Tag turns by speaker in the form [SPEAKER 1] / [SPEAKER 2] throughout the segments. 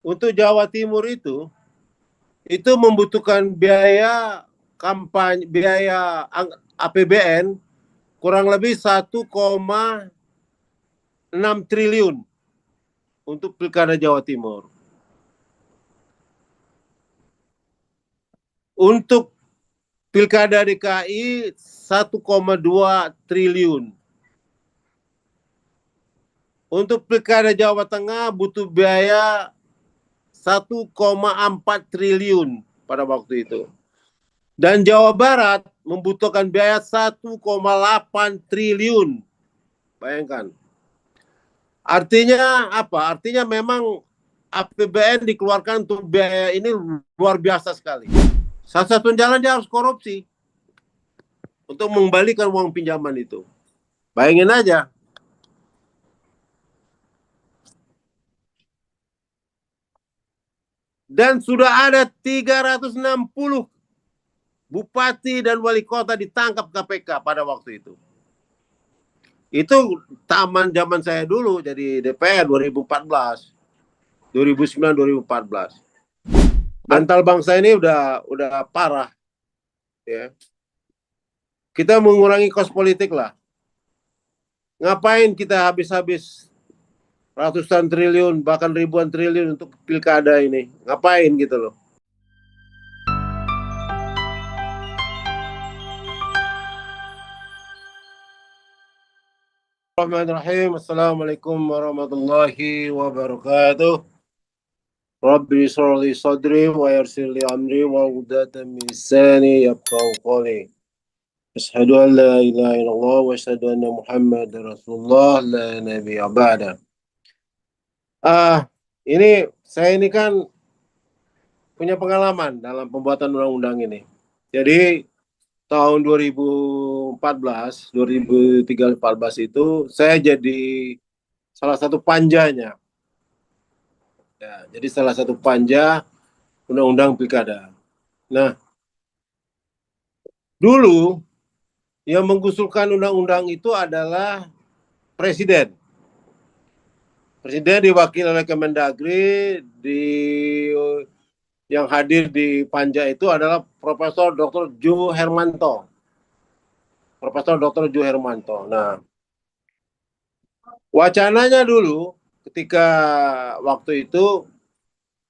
[SPEAKER 1] untuk Jawa Timur itu membutuhkan biaya kampanye, biaya APBN kurang lebih 1,6 triliun untuk Pilkada Jawa Timur. Untuk Pilkada DKI 1,2 triliun. Untuk Pilkada Jawa Tengah butuh biaya 1,4 triliun pada waktu itu. Dan Jawa Barat membutuhkan biaya 1,8 triliun. Bayangkan. Artinya apa? Artinya memang APBN dikeluarkan untuk biaya ini luar biasa sekali. Satu-satunya jalan dia harus korupsi untuk mengembalikan uang pinjaman itu. Bayangin aja. Dan sudah ada 360 bupati dan wali kota ditangkap KPK pada waktu itu. Itu taman zaman saya dulu jadi DPR 2014. 2009 2014. Bantal bangsa ini udah parah ya. Kita mengurangi kos politik lah. Ngapain kita habis-habis ratusan triliun bahkan ribuan triliun untuk pilkada ini? Ngapain gitu loh. Bismillahirrahmanirrahim. Assalamualaikum warahmatullahi wabarakatuh. Rabbi sholli sadri wa yassir li amri wa uqdatan min lisani yafqahu qawli. Asyhadu an la ilaha illallah wa asyhadu anna Muhammadar Rasulullah la nabiyya ba'da. Ini saya ini kan punya pengalaman dalam pembuatan undang-undang ini. Jadi tahun 2014, 2013-14 itu saya jadi salah satu panjanya. Ya, jadi salah satu panja undang-undang pilkada. Nah, dulu yang mengusulkan undang-undang itu adalah presiden. Presiden diwakili oleh Kemendagri, yang hadir di panja itu adalah Profesor Dr. Ju Hermanto. Profesor Dr. Ju Hermanto. Nah, wacananya dulu ketika waktu itu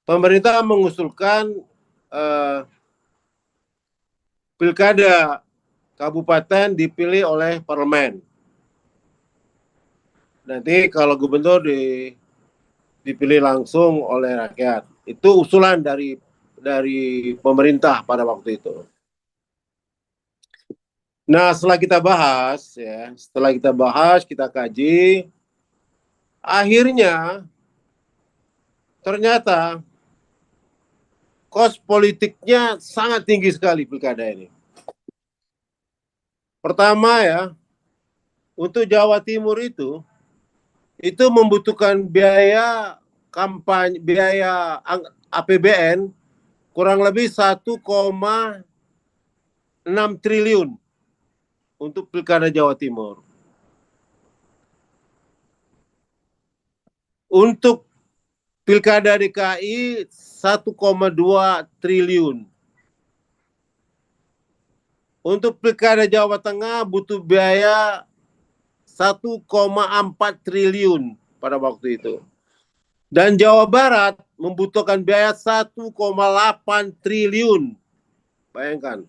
[SPEAKER 1] pemerintah mengusulkan pilkada kabupaten dipilih oleh parlemen. Nanti kalau gubernur dipilih langsung oleh rakyat. Itu usulan dari pemerintah pada waktu itu. Nah, setelah kita bahas, kita kaji, akhirnya ternyata kos politiknya sangat tinggi sekali pilkada ini. Pertama ya, untuk Jawa Timur itu membutuhkan biaya kampanye, biaya APBN kurang lebih 1,6 triliun untuk pilkada Jawa Timur. Untuk pilkada DKI 1,2 triliun. Untuk pilkada Jawa Tengah butuh biaya 1,4 triliun pada waktu itu. Dan Jawa Barat membutuhkan biaya 1,8 triliun. Bayangkan.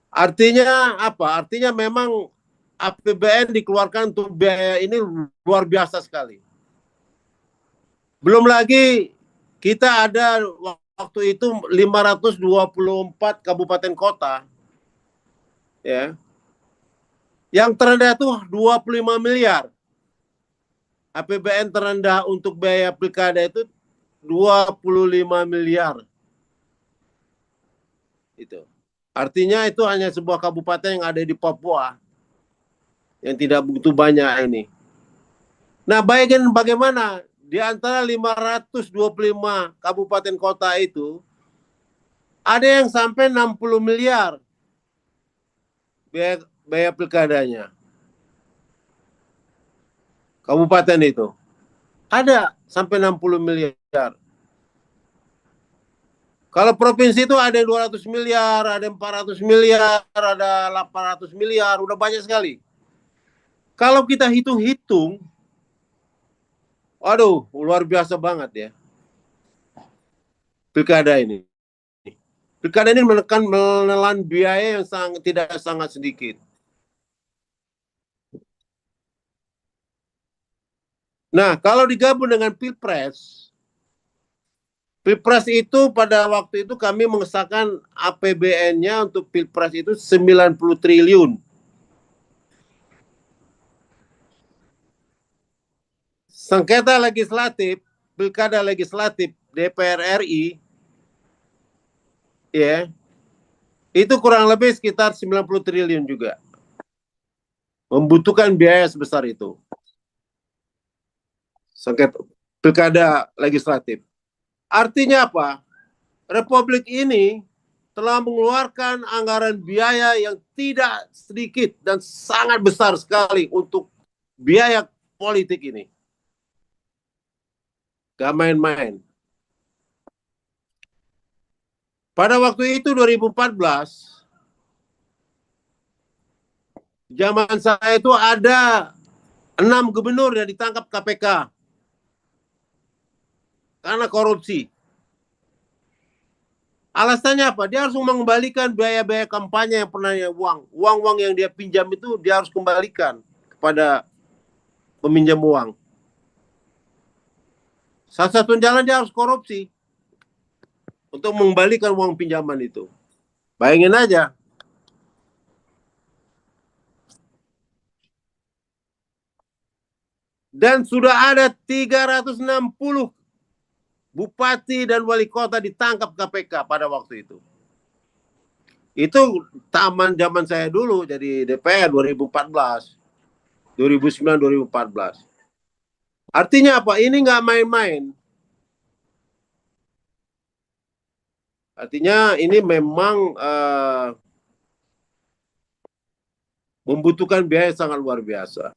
[SPEAKER 1] Artinya apa? Artinya memang APBN dikeluarkan untuk biaya ini luar biasa sekali. Belum lagi kita ada waktu itu 524 kabupaten kota. Ya. Yang terendah itu 25 miliar. APBN terendah untuk biaya pilkada itu 25 miliar. Itu. Artinya itu hanya sebuah kabupaten yang ada di Papua yang tidak begitu banyak ini. Nah, bayangin bagaimana di antara 525 kabupaten kota itu ada yang sampai 60 miliar biaya pilkadanya. Kabupaten itu ada sampai 60 miliar. Kalau provinsi itu ada yang 200 miliar, ada yang 400 miliar, ada 800 miliar, udah banyak sekali. Kalau kita hitung-hitung, waduh, luar biasa banget ya pilkada ini. Pilkada ini menelan biaya yang tidak sangat sedikit. Nah, kalau digabung dengan Pilpres, Pilpres itu pada waktu itu kami mengesahkan APBN-nya untuk Pilpres itu 90 triliun. Sengketa legislatif, pilkada legislatif DPR RI, ya, itu kurang lebih sekitar 90 triliun juga. Membutuhkan biaya sebesar itu. Sengketa pilkada legislatif. Artinya apa? Republik ini telah mengeluarkan anggaran biaya yang tidak sedikit dan sangat besar sekali untuk biaya politik ini. Gak main-main. Pada waktu itu 2014, zaman saya itu ada 6 gubernur yang ditangkap KPK karena korupsi. Alasannya apa? Dia harus mengembalikan biaya-biaya kampanye yang pernah uang yang dia pinjam itu dia harus kembalikan kepada peminjam uang. Satu-satunya jalan dia harus korupsi untuk mengembalikan uang pinjaman itu. Bayangin aja. Dan sudah ada 360 bupati dan wali kota ditangkap KPK pada waktu itu. Itu taman zaman saya dulu jadi DPR 2014, 2009, 2014. Artinya apa? Ini nggak main-main. Artinya ini memang membutuhkan biaya sangat luar biasa.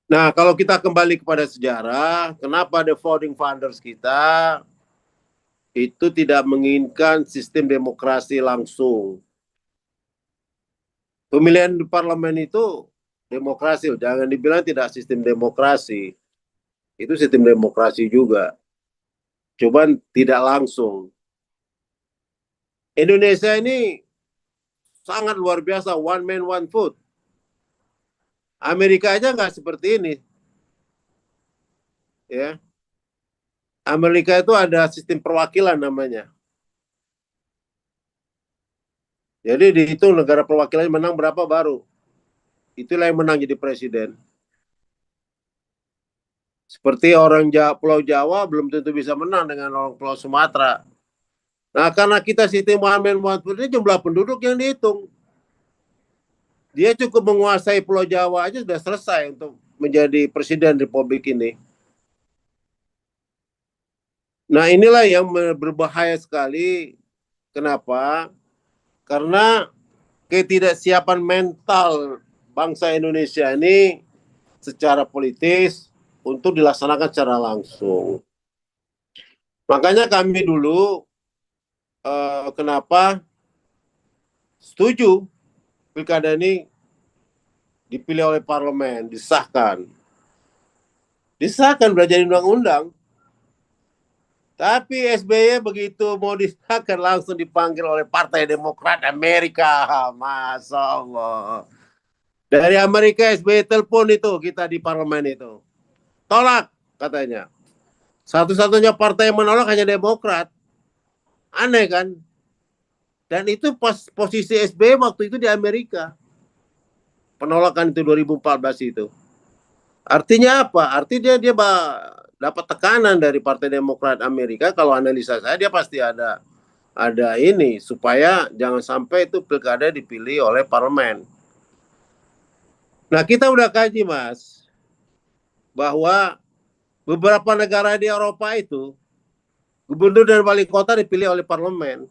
[SPEAKER 1] Nah, kalau kita kembali kepada sejarah, kenapa the founding fathers kita itu tidak menginginkan sistem demokrasi langsung? Pemilihan di parlemen itu demokrasi, jangan dibilang tidak sistem demokrasi. Itu sistem demokrasi juga. Cuman tidak langsung. Indonesia ini sangat luar biasa, one man, one vote. Amerika aja nggak seperti ini. Ya. Amerika itu ada sistem perwakilan namanya. Jadi dihitung negara perwakilan menang berapa baru. Itulah yang menang jadi presiden. Seperti orang Pulau Jawa belum tentu bisa menang dengan orang Pulau Sumatera. Nah, karena kita sistem one man one vote ini jumlah penduduk yang dihitung. Dia cukup menguasai Pulau Jawa aja sudah selesai untuk menjadi presiden Republik ini. Nah, inilah yang berbahaya sekali. Kenapa? Karena ketidaksiapan mental bangsa Indonesia ini secara politis untuk dilaksanakan secara langsung. Makanya kami dulu kenapa setuju pilkada ini dipilih oleh parlemen, disahkan. Disahkan belajar undang-undang. Tapi SBY begitu mau disahkan langsung dipanggil oleh Partai Demokrat Amerika. Masya Allah. Dari Amerika SBY telepon itu kita di parlemen itu. Tolak katanya. Satu-satunya partai yang menolak hanya Demokrat. Aneh kan? Dan itu pas posisi SBY waktu itu di Amerika. Penolakan itu 2014 itu. Artinya apa? Artinya dia dapat tekanan dari Partai Demokrat Amerika. Kalau analisa saya dia pasti ada ini supaya jangan sampai itu pilkada dipilih oleh parlemen. Nah, kita udah kaji, Mas, bahwa beberapa negara di Eropa itu gubernur dan wali kota dipilih oleh parlemen.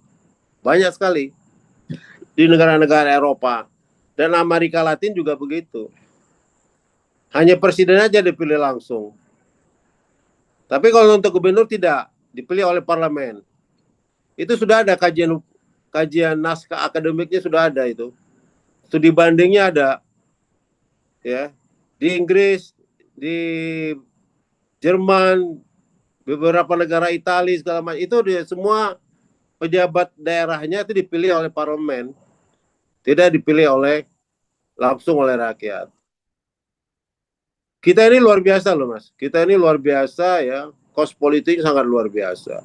[SPEAKER 1] Banyak sekali di negara-negara Eropa dan Amerika Latin juga begitu. Hanya presiden aja dipilih langsung. Tapi kalau untuk gubernur tidak. dipilih oleh parlemen. Itu sudah ada kajian naskah akademiknya, sudah ada itu. Studi bandingnya ada, ya, di Inggris, di Jerman, beberapa negara Italia segala macam, itu dia semua pejabat daerahnya itu dipilih oleh parlemen, tidak dipilih langsung oleh rakyat. Kita ini luar biasa loh Mas, kita ini luar biasa ya, kos politik sangat luar biasa.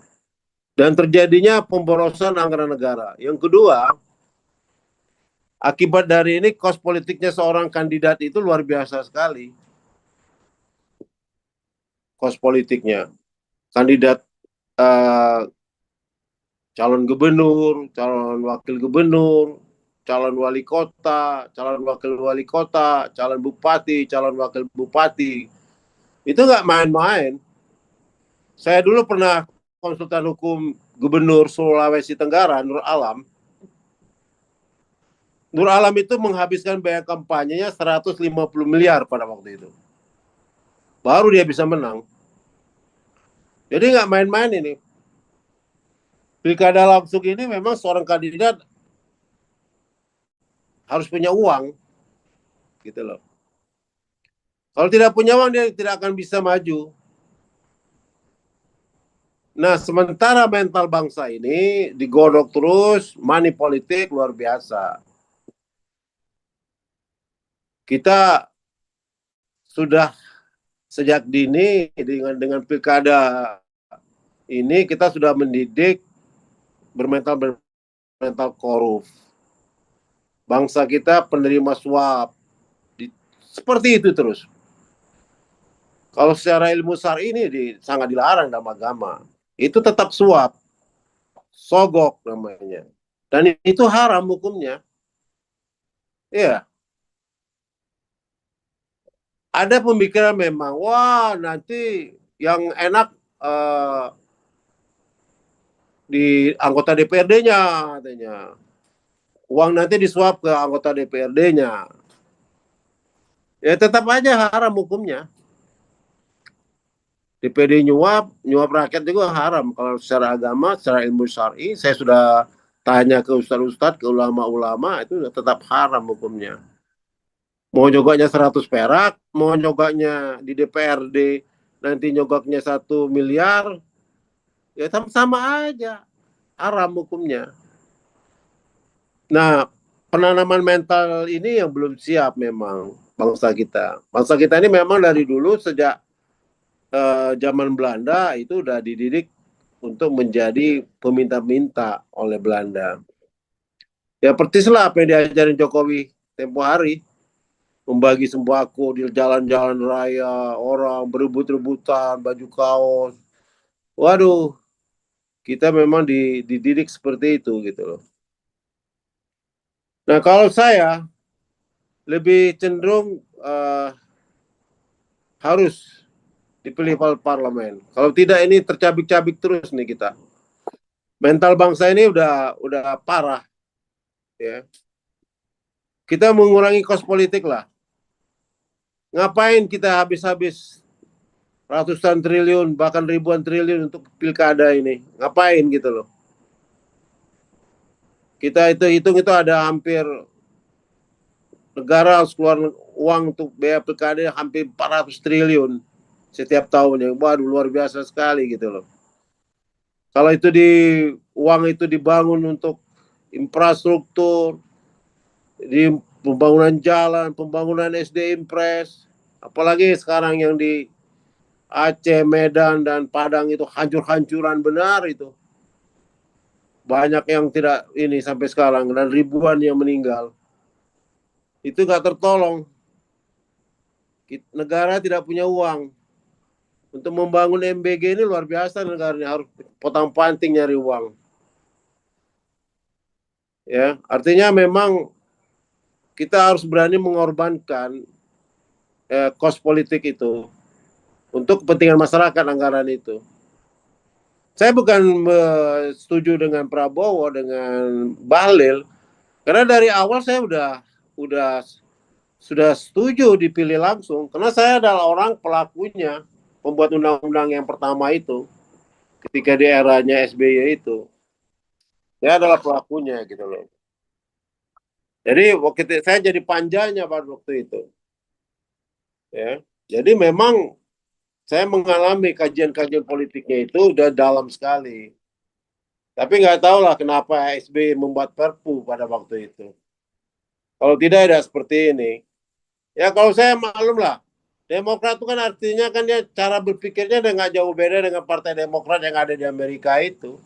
[SPEAKER 1] Dan terjadinya pemborosan anggaran negara. Yang kedua, akibat dari ini kos politiknya seorang kandidat itu luar biasa sekali. Kos politiknya. Kandidat calon gubernur, calon wakil gubernur, calon wali kota, calon wakil wali kota, calon bupati, calon wakil bupati. Itu nggak main-main. Saya dulu pernah konsultan hukum Gubernur Sulawesi Tenggara, Nur Alam. Nur Alam itu menghabiskan biaya kampanyenya 150 miliar pada waktu itu. Baru dia bisa menang. Jadi nggak main-main ini. Pilkada langsung ini memang seorang kandidat harus punya uang, gitu loh. Kalau tidak punya uang dia tidak akan bisa maju. Nah, sementara mental bangsa ini digodok terus, money politik luar biasa. Kita sudah sejak dini dengan pilkada ini kita sudah mendidik bermental korup. Bangsa kita penerima suap. Seperti itu terus. Kalau secara ilmu syar'i ini sangat dilarang dalam agama. Itu tetap suap. Sogok namanya. Dan itu haram hukumnya. Iya. Ada pemikiran memang, wah nanti yang enak di anggota DPRD-nya katanya. Uang nanti disuap ke anggota DPRD-nya. Ya tetap aja haram hukumnya. DPD nyuap rakyat juga haram. Kalau secara agama, secara ilmu syar'i, saya sudah tanya ke ustadz-ustadz, ke ulama-ulama, itu tetap haram hukumnya. Mau nyogoknya 100 perak, mau nyogoknya di DPRD, nanti nyogoknya 1 miliar, ya sama-sama aja. Haram hukumnya. Nah, penanaman mental ini yang belum siap memang bangsa kita. Bangsa kita ini memang dari dulu sejak zaman Belanda itu udah dididik untuk menjadi peminta-minta oleh Belanda. Ya pertislah apa yang diajarin Jokowi tempo hari. Membagi sembako di jalan-jalan raya, orang berebut-rebutan, baju kaos. Waduh, kita memang dididik seperti itu gitu loh. Nah kalau saya lebih cenderung harus dipilih parlemen. Kalau tidak ini tercabik-cabik terus nih kita. Mental bangsa ini udah parah, ya. Kita mengurangi kos politik lah. Ngapain kita habis-habis ratusan triliun, bahkan ribuan triliun untuk pilkada ini? Ngapain gitu loh? Kita itu hitung itu ada hampir negara harus keluar uang untuk biaya pilkada hampir 400 triliun setiap tahunnya. Waduh, luar biasa sekali gitu loh. Kalau itu uang itu dibangun untuk infrastruktur, di pembangunan jalan, pembangunan SD Impres, apalagi sekarang yang di Aceh, Medan, dan Padang itu hancur-hancuran benar itu. Banyak yang tidak ini sampai sekarang dan ribuan yang meninggal. Itu nggak tertolong. Negara tidak punya uang. Untuk membangun MBG ini luar biasa negaranya, harus potong-panting nyari uang. Ya, artinya memang kita harus berani mengorbankan kos politik itu untuk kepentingan masyarakat anggaran itu. Saya bukan setuju dengan Prabowo, dengan Bahlil, karena dari awal saya sudah setuju dipilih langsung, karena saya adalah orang pelakunya, pembuat undang-undang yang pertama itu. ketika di eranya SBY itu. Dia adalah pelakunya gitu loh. Jadi waktu saya jadi panjanya pada waktu itu. Ya. Jadi memang saya mengalami kajian-kajian politiknya itu udah dalam sekali. Tapi nggak tahu lah kenapa SBY membuat Perpu pada waktu itu. Kalau tidak ada seperti ini. Ya kalau saya maklum lah. Demokrat itu kan artinya kan dia cara berpikirnya udah nggak jauh beda dengan Partai Demokrat yang ada di Amerika itu.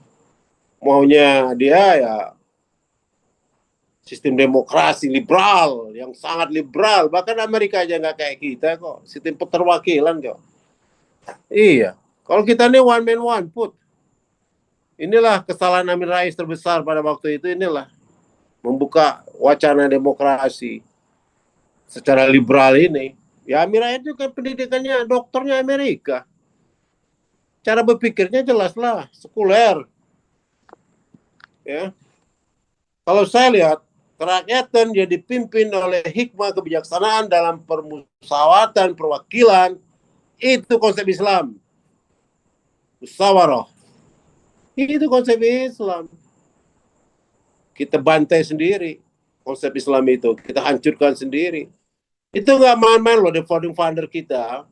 [SPEAKER 1] Maunya dia ya sistem demokrasi liberal yang sangat liberal. Bahkan Amerika aja nggak kayak kita kok. Sistem keterwakilan kok. Iya. Kalau kita ini one man one vote. Inilah kesalahan Amin Rais terbesar pada waktu itu, inilah membuka wacana demokrasi secara liberal ini. Ya Amin Rais itu kan pendidikannya dokternya Amerika. Cara berpikirnya jelaslah sekuler. Ya. Kalau saya lihat kerakyatan dia dipimpin oleh hikmah kebijaksanaan dalam permusyawaratan perwakilan, itu konsep Islam. Musyawarah. Itu konsep Islam. Kita bantai sendiri konsep Islam itu. Kita hancurkan sendiri. Itu nggak main-main loh, the founding father kita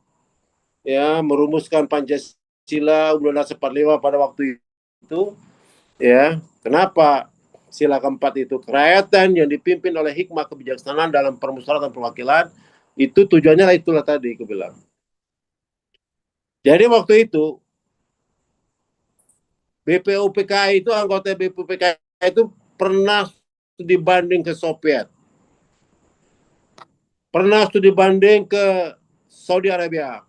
[SPEAKER 1] ya merumuskan Pancasila Undang-Undang 45 pada waktu itu ya. Kenapa sila keempat itu kerakyatan yang dipimpin oleh hikmah kebijaksanaan dalam permusyawaratan perwakilan, itu tujuannya lah itulah tadi aku bilang. Jadi waktu itu BPUPKI itu anggota BPUPKI itu pernah studi banding ke Soviet, pernah studi banding ke Saudi Arabia,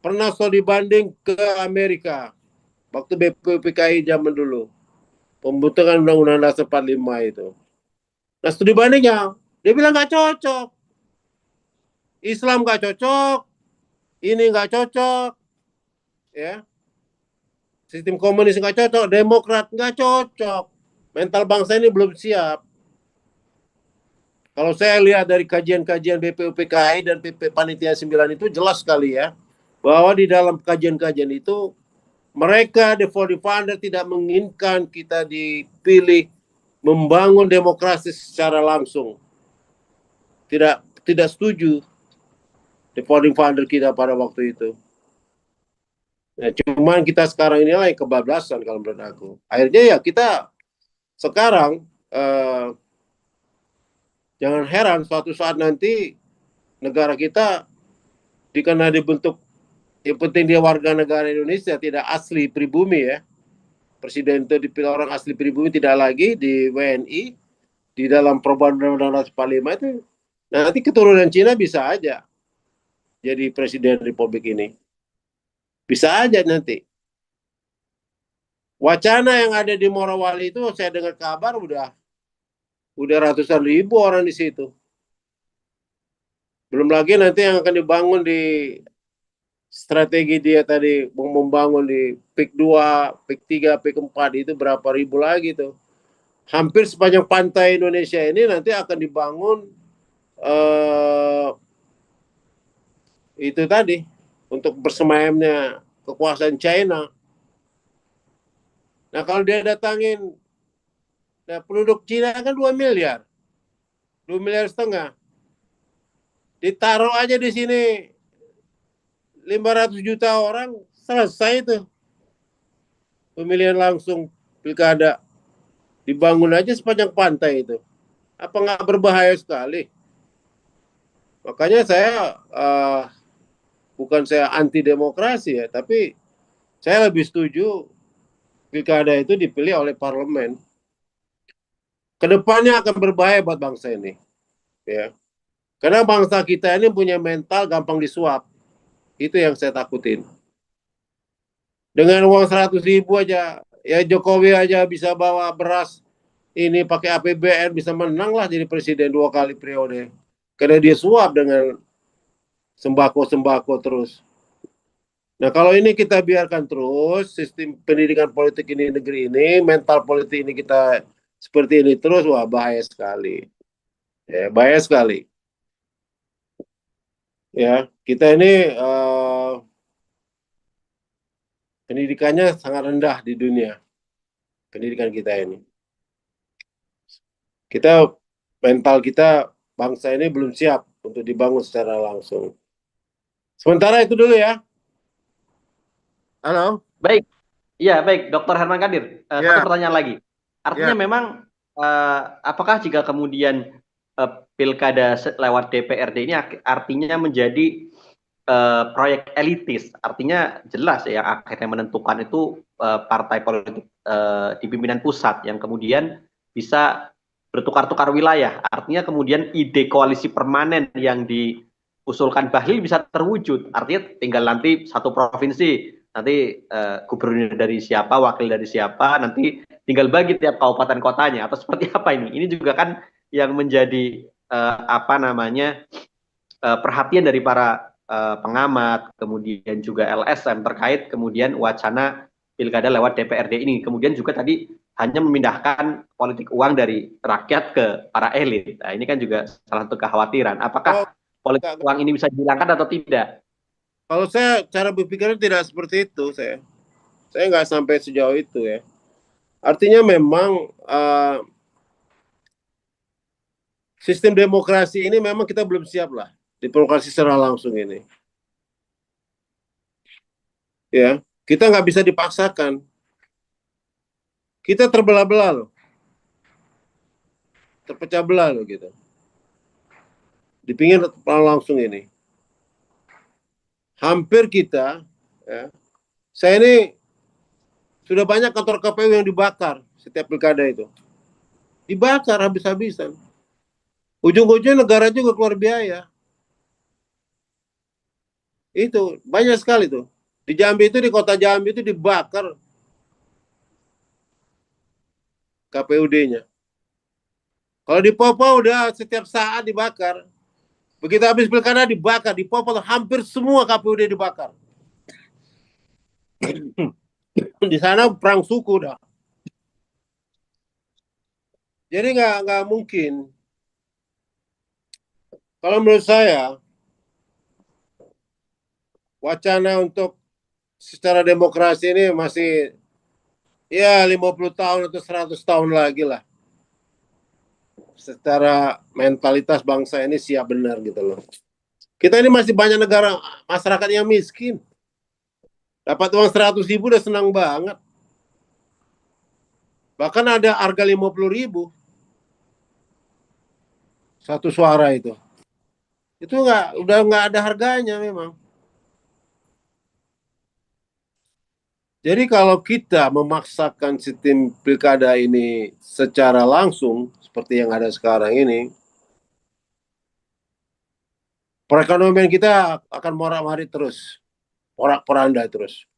[SPEAKER 1] pernah studi banding ke Amerika waktu BPUPKI zaman dulu pembentukan Undang-Undang Dasar 45 itu. Nah studi bandingnya dia bilang nggak cocok, Islam nggak cocok, ini nggak cocok, ya sistem komunis nggak cocok, Demokrat nggak cocok, mental bangsa ini belum siap. Kalau saya lihat dari kajian-kajian BPUPKI dan PP Panitia 9 itu jelas sekali ya, bahwa di dalam kajian-kajian itu mereka the founding father tidak menginginkan kita dipilih membangun demokrasi secara langsung. Tidak setuju the founding father kita pada waktu itu. Ya, cuman kita sekarang inilah yang kebablasan kalau menurut aku. Akhirnya ya kita sekarang jangan heran suatu saat nanti negara kita karena dibentuk, yang penting dia warga negara Indonesia, tidak asli pribumi ya. Presiden itu dipilih orang asli pribumi, tidak lagi di WNI, di dalam perubahan Undang-Undang 45 itu, nanti keturunan Cina bisa aja jadi presiden Republik ini. Bisa aja nanti. Wacana yang ada di Morowali itu saya dengar kabar udah ratusan ribu orang di situ. Belum lagi nanti yang akan dibangun di strategi dia tadi membangun di PIK 2, PIK 3, PIK 4 itu berapa ribu lagi tuh. Hampir sepanjang pantai Indonesia ini nanti akan dibangun itu tadi untuk bersemayamnya kekuasaan China. Nah kalau dia datangin, nah penduduk Cina kan 2 miliar, 2 miliar setengah. Ditaruh aja di sini 500 juta orang, selesai itu. Pemilihan langsung pilkada. Dibangun aja sepanjang pantai itu. Apa nggak berbahaya sekali? Makanya saya bukan saya anti demokrasi ya, tapi saya lebih setuju pilkada itu dipilih oleh parlemen. Kedepannya akan berbahaya buat bangsa ini, ya. Karena bangsa kita ini punya mental gampang disuap. Itu yang saya takutin. Dengan uang 100 ribu aja, ya Jokowi aja bisa bawa beras ini pakai APBN, bisa menang lah jadi presiden 2 kali periode. Karena dia suap dengan sembako-sembako terus. Nah kalau ini kita biarkan terus, sistem pendidikan politik ini negeri ini, mental politik ini kita seperti ini terus, wah bahaya sekali. Ya, bahaya sekali. Ya, kita ini pendidikannya sangat rendah di dunia. Pendidikan kita ini. Mental kita, bangsa ini belum siap untuk dibangun secara langsung. Sementara itu dulu ya. Halo?
[SPEAKER 2] Baik, iya baik, Dr. Herman Kadir. Satu
[SPEAKER 1] Ya,
[SPEAKER 2] pertanyaan lagi.
[SPEAKER 1] ya.
[SPEAKER 2] Artinya memang apakah jika kemudian pilkada lewat DPRD ini artinya menjadi proyek elitis? Artinya jelas ya akhirnya menentukan itu partai politik di pimpinan pusat yang kemudian bisa bertukar-tukar wilayah. Artinya kemudian ide koalisi permanen yang diusulkan Bahlil bisa terwujud. Artinya tinggal nanti satu provinsi, nanti gubernur dari siapa, wakil dari siapa, nanti tinggal bagi tiap kabupaten kotanya atau seperti apa ini? Ini juga kan yang menjadi apa namanya perhatian dari para pengamat, kemudian juga LSM terkait kemudian wacana pilkada lewat DPRD ini. Kemudian juga tadi hanya memindahkan politik uang dari rakyat ke para elit. Nah, ini kan juga salah satu kekhawatiran.
[SPEAKER 1] Oh,
[SPEAKER 2] Apakah politik uang ini bisa dihilangkan atau tidak?
[SPEAKER 1] kalau saya cara berpikirnya tidak seperti itu, saya nggak sampai sejauh itu ya. Artinya memang sistem demokrasi ini memang kita belum siap lah, demokrasi secara langsung ini. Ya, kita nggak bisa dipaksakan. Kita terbelah-belah loh, terpecah belah loh gitu. Di pinggir langsung ini. Hampir kita, ya, saya ini sudah banyak kantor KPU yang dibakar setiap pilkada itu. Dibakar habis-habisan. Ujung-ujungnya negara juga keluar biaya. Itu banyak sekali tuh. Di Jambi itu, di kota Jambi itu dibakar KPUD-nya. Kalau di Papua udah setiap saat dibakar. Begitu habis pilkada dibakar. Di Papua hampir semua KPUD dibakar. Di sana perang suku dah. Jadi nggak mungkin. Kalau menurut saya wacana untuk secara demokrasi ini masih ya 50 tahun atau 100 tahun lagi lah. Secara mentalitas bangsa ini siap benar gitu loh. Kita ini masih banyak negara masyarakat yang miskin. Dapat uang 100.000 udah senang banget. Bahkan ada harga 50.000 satu suara itu. Itu udah nggak ada harganya memang. Jadi kalau kita memaksakan sistem pilkada ini secara langsung seperti yang ada sekarang ini, perekonomian kita akan morak-marik terus, porak-poranda terus.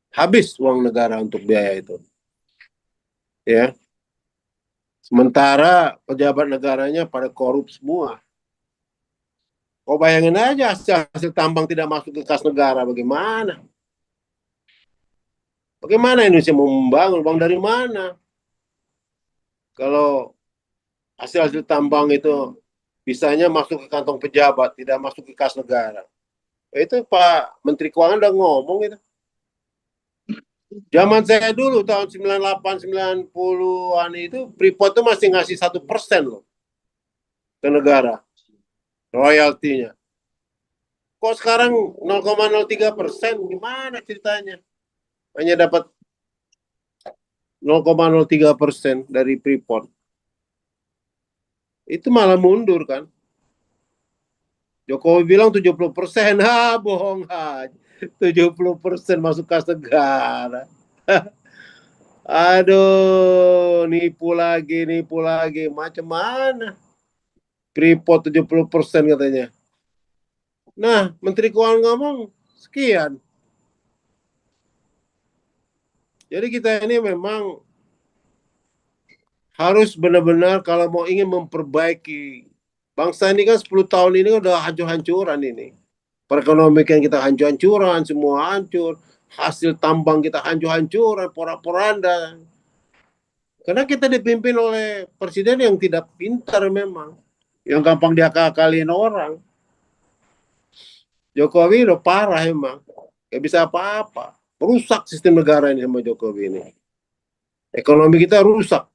[SPEAKER 1] Habis uang negara untuk biaya itu. Ya. Sementara pejabat negaranya pada korup semua. Kau bayangin aja hasil tambang tidak masuk ke kas negara, bagaimana? Bagaimana Indonesia mau membangun? Uang dari mana? Kalau hasil-hasil tambang itu bisanya masuk ke kantong pejabat, tidak masuk ke kas negara. Itu Pak Menteri Keuangan udah ngomong itu. Zaman saya dulu tahun 98, 90-an itu Freeport itu masih ngasih 1% loh ke negara royaltinya. Kok sekarang 0,03%? Gimana ceritanya? Hanya dapat 0,03% dari Freeport. Itu malah mundur kan. Jokowi bilang 70%. Bohong aja. 70% masuk kas negara. Aduh, nipu lagi. Macam mana? Freeport 70% katanya. Nah, Menteri Keuangan ngomong sekian. Jadi kita ini memang harus benar-benar kalau mau ingin memperbaiki bangsa ini kan 10 tahun ini udah hancur-hancuran ini. Perekonomian kita hancur-hancuran, semua hancur. Hasil tambang kita hancur-hancuran, porak-poranda. Karena kita dipimpin oleh presiden yang tidak pintar memang. Yang gampang diakal-akalin orang. Jokowi udah parah emang. Gak bisa apa-apa. Rusak sistem negara ini sama Jokowi ini. Ekonomi kita rusak.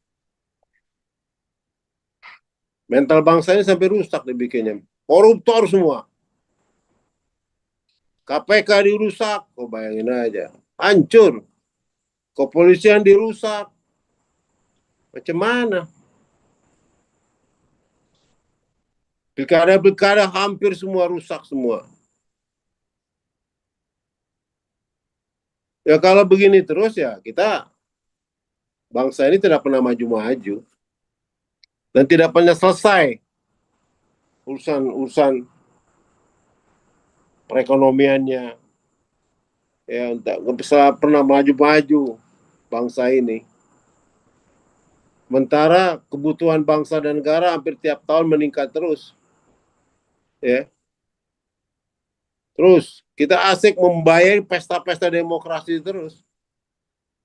[SPEAKER 1] Mental bangsa ini sampai rusak dibikinnya. Koruptor semua. KPK dirusak, kok bayangin aja. Hancur. Kepolisian dirusak. Macam mana? Pilkada-pilkada hampir semua rusak semua. Ya kalau begini terus ya kita bangsa ini tidak pernah maju-maju dan tidak pernah selesai urusan perekonomiannya, ya nggak bisa pernah maju-maju bangsa ini. Sementara kebutuhan bangsa dan negara hampir tiap tahun meningkat terus, ya. Terus kita asik membayar pesta-pesta demokrasi terus.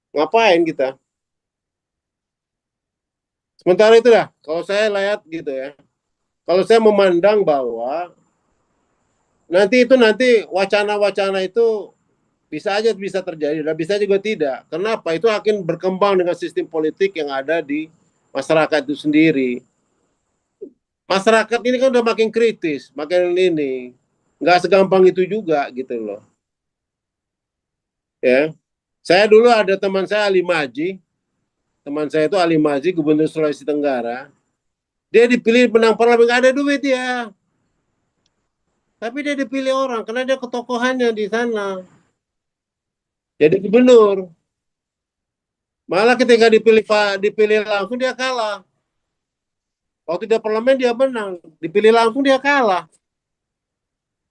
[SPEAKER 1] Ngapain kita? Sementara itu dah, kalau saya lihat gitu ya, kalau saya memandang bahwa nanti wacana-wacana itu bisa terjadi dan bisa juga tidak. Kenapa? Itu akan berkembang dengan sistem politik yang ada di masyarakat itu sendiri. Masyarakat ini kan udah makin kritis, makin ini nggak segampang itu juga gitu loh. Ya, saya dulu ada teman saya Ali Maji, teman saya itu Ali Maji, Gubernur Sulawesi Tenggara. Dia dipilih menang parlemen, nggak ada duit ya. Tapi dia dipilih orang karena dia ketokohannya di sana. Jadi gubernur. Malah ketika dipilih langsung dia kalah. Waktu dia parlemen dia menang, dipilih langsung dia kalah.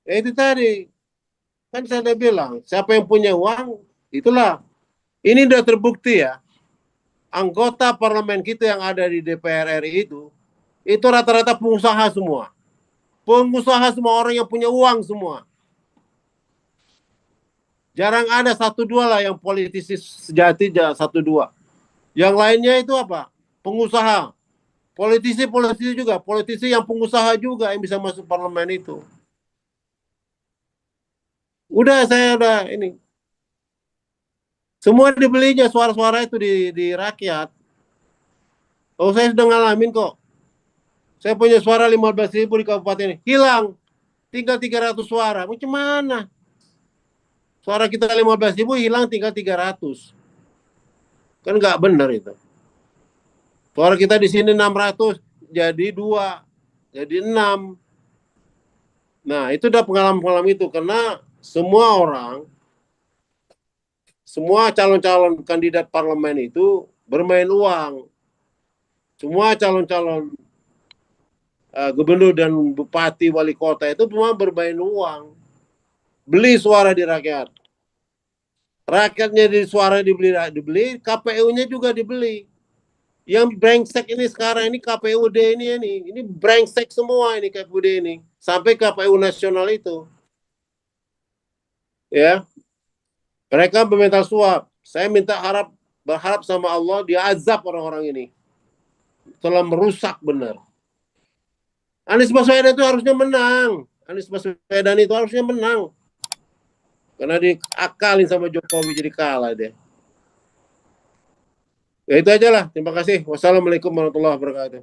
[SPEAKER 1] Ya itu tadi, kan saya udah bilang, siapa yang punya uang, itulah. Ini udah terbukti ya, anggota parlemen kita yang ada di DPR RI itu rata-rata pengusaha semua. Pengusaha semua, orang yang punya uang semua. Jarang ada satu dua lah yang politisi sejati, satu dua. Yang lainnya itu apa? Pengusaha. Politisi juga, politisi yang pengusaha juga yang bisa masuk parlemen itu. Saya udah ini. Semua dibelinya suara-suara itu di rakyat. Oh, saya sudah ngalamin kok. Saya punya suara 15.000 di kabupaten ini. Hilang. Tinggal 300 suara. Macam mana? Suara kita 15.000 hilang tinggal 300. Kan nggak benar itu. Suara kita di sini 600 jadi 2. Jadi 6. Nah, itu udah pengalaman-pengalaman itu. Karena semua calon-calon kandidat parlemen itu bermain uang. Semua calon-calon gubernur dan bupati wali kota itu semua bermain uang. Beli suara di rakyat. Rakyatnya di suara dibeli, KPU-nya juga dibeli. Yang brengsek ini sekarang ini KPUD ini brengsek semua ini KPUD ini. Sampai KPU nasional itu. Ya. Mereka meminta suap. Saya berharap sama Allah dia azab orang-orang ini. Telah merusak benar. Anies Baswedan itu harusnya menang. Anies Baswedan itu harusnya menang. Karena diakalin sama Jokowi jadi kalah dia. Ya itu aja lah. Terima kasih. Wassalamualaikum warahmatullahi wabarakatuh.